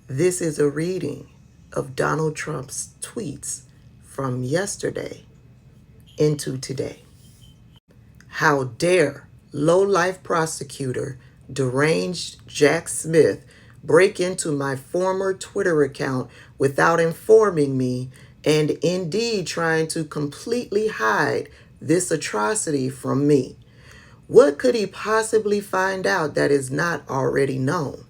This is a reading of Donald Trump's tweets from yesterday into today. How dare low-life prosecutor deranged Jack Smith break into my former Twitter account without informing me and indeed trying to completely hide this atrocity from me. What could he possibly find out that is not already known?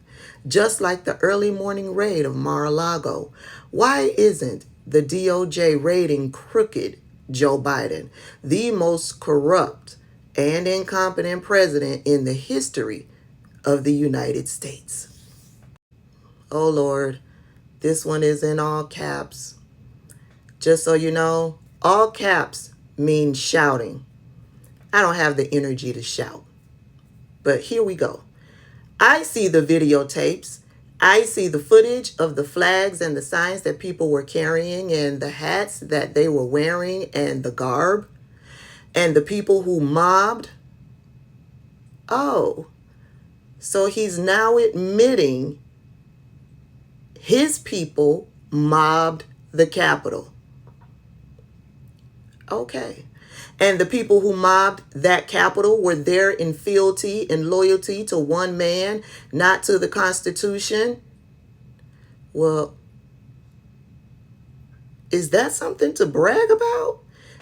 Just like the early morning raid of Mar-a-Lago, why isn't the DOJ raiding crooked Joe Biden, the most corrupt and incompetent president in the history of the United States? Oh Lord, this one is in all caps. Just so you know, all caps means shouting. I don't have the energy to shout. But here we go. I see the videotapes. I see the footage of the flags and the signs that people were carrying and the hats that they were wearing and the garb and the people who mobbed. Oh, so he's now admitting his people mobbed the Capitol. Okay. And the people who mobbed that Capitol were there in fealty and loyalty to one man, not to the Constitution. Well, is that something to brag about?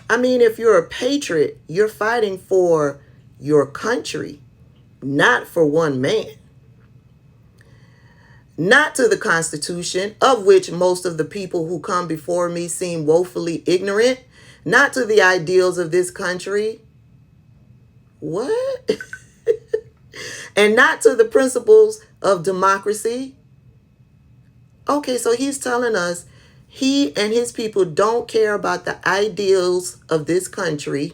I mean, if you're a patriot, you're fighting for your country, not for one man. Not to the Constitution, of which most of the people who come before me seem woefully ignorant. Not to the ideals of this country. What? And not to the principles of democracy. Okay, so he's telling us he and his people don't care about the ideals of this country.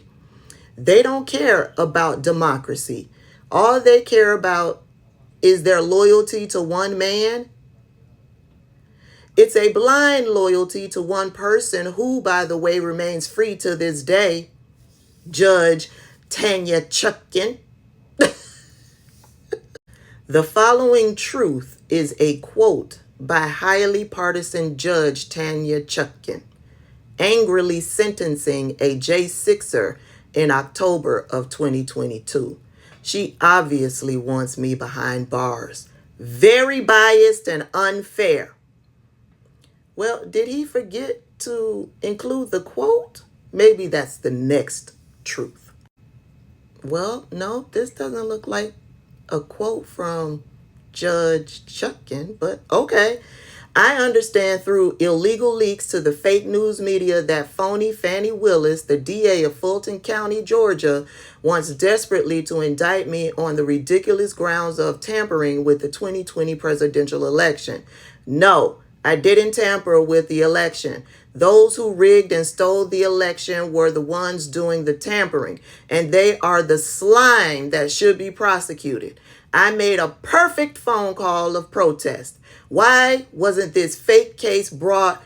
They don't care about democracy. All they care about is their loyalty to one man. It's a blind loyalty to one person who, by the way, remains free to this day, Judge Tanya Chutkan. The following truth is a quote by highly partisan Judge Tanya Chutkan, angrily sentencing a J6er in October of 2022. She obviously wants me behind bars. Very biased and unfair. Well, did he forget to include the quote? Maybe that's the next truth. Well, no, this doesn't look like a quote from Judge Chutkan, but okay. I understand through illegal leaks to the fake news media that phony Fannie Willis, the DA of Fulton County, Georgia, wants desperately to indict me on the ridiculous grounds of tampering with the 2020 presidential election. No, I didn't tamper with the election. Those who rigged and stole the election were the ones doing the tampering, and they are the slime that should be prosecuted. I made a perfect phone call of protest. Why wasn't this fake case brought,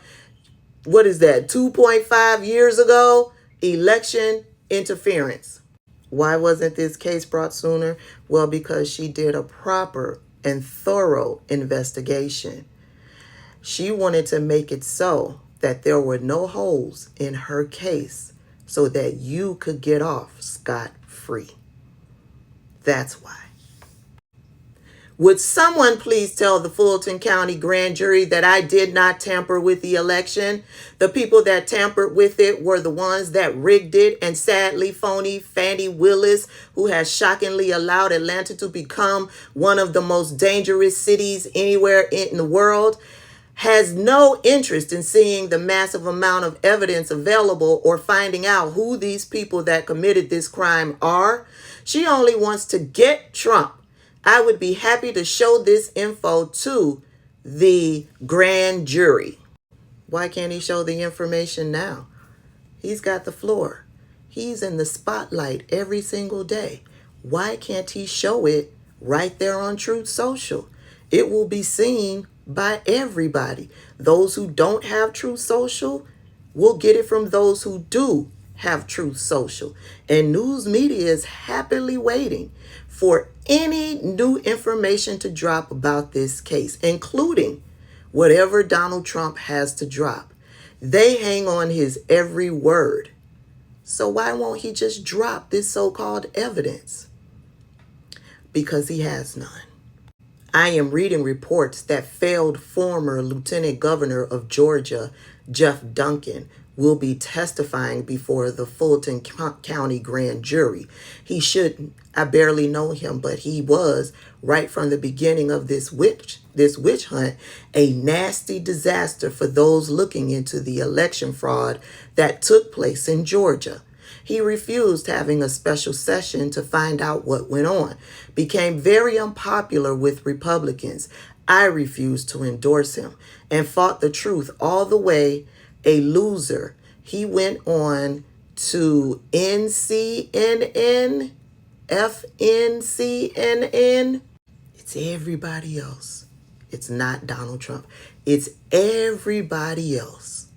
2.5 years ago? Election interference. Why wasn't this case brought sooner? Well, because she did a proper and thorough investigation. She wanted to make it so that there were no holes in her case so that you could get off scot-free. That's why. Would someone please tell the Fulton County grand jury that I did not tamper with the election? The people that tampered with it were the ones that rigged it, and sadly, phony Fannie Willis, who has shockingly allowed Atlanta to become one of the most dangerous cities anywhere in the world, has no interest in seeing the massive amount of evidence available or finding out who these people that committed this crime are. She only wants to get Trump. I would be happy to show this info to the grand jury. Why can't he show the information now? He's got the floor. He's in the spotlight every single day. Why can't he show it right there on Truth Social? It will be seen by everybody. Those who don't have Truth Social will get it from those who do have Truth Social. And news media is happily waiting for any new information to drop about this case, including whatever Donald Trump has to drop. They hang on his every word. So why won't he just drop this so-called evidence? Because he has none. I am reading reports that failed former Lieutenant Governor of Georgia, Jeff Duncan, will be testifying before the Fulton County grand jury. He shouldn't. I barely know him, but he was, right from the beginning of this witch hunt, a nasty disaster for those looking into the election fraud that took place in Georgia. He refused having a special session to find out what went on, became very unpopular with Republicans. I refused to endorse him and fought the truth all the way. A loser. He went on to NCNN, FNCNN. It's everybody else. It's not Donald Trump. It's everybody else.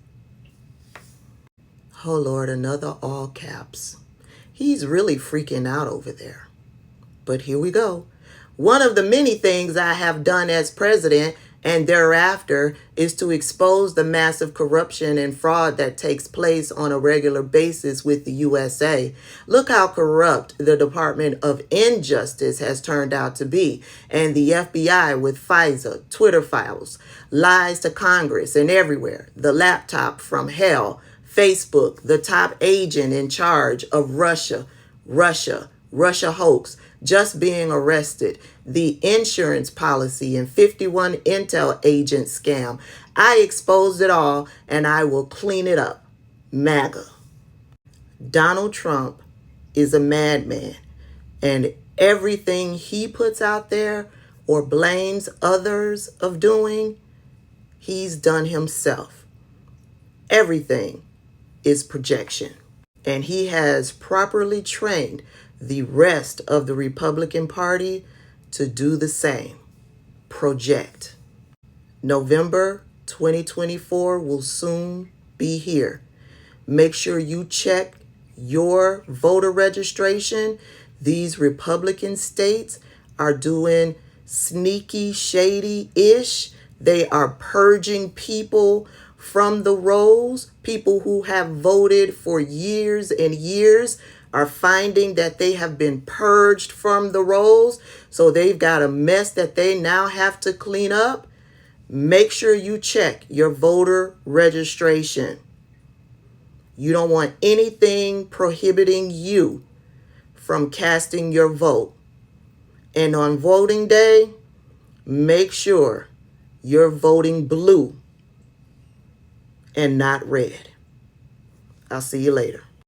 Oh Lord, another all caps. He's really freaking out over there. But here we go. One of the many things I have done as president and thereafter is to expose the massive corruption and fraud that takes place on a regular basis with the USA. Look how corrupt the Department of Injustice has turned out to be, and the FBI with FISA, Twitter files, lies to Congress and everywhere, the laptop from hell, Facebook, the top agent in charge of Russia hoax, just being arrested, the insurance policy and 51 intel agent scam. I exposed it all and I will clean it up. MAGA. Donald Trump is a madman, and everything he puts out there or blames others of doing, he's done himself. Everything is projection. And he has properly trained the rest of the Republican Party to do the same. Project. November 2024 will soon be here. Make sure you check your voter registration. These Republican states are doing sneaky, shady-ish. They are purging people from the rolls. People who have voted for years and years are finding that they have been purged from the rolls. So they've got a mess that they now have to clean up. Make sure you check your voter registration. You don't want anything prohibiting you from casting your vote. And on voting day, make sure you're voting blue and not red. I'll see you later.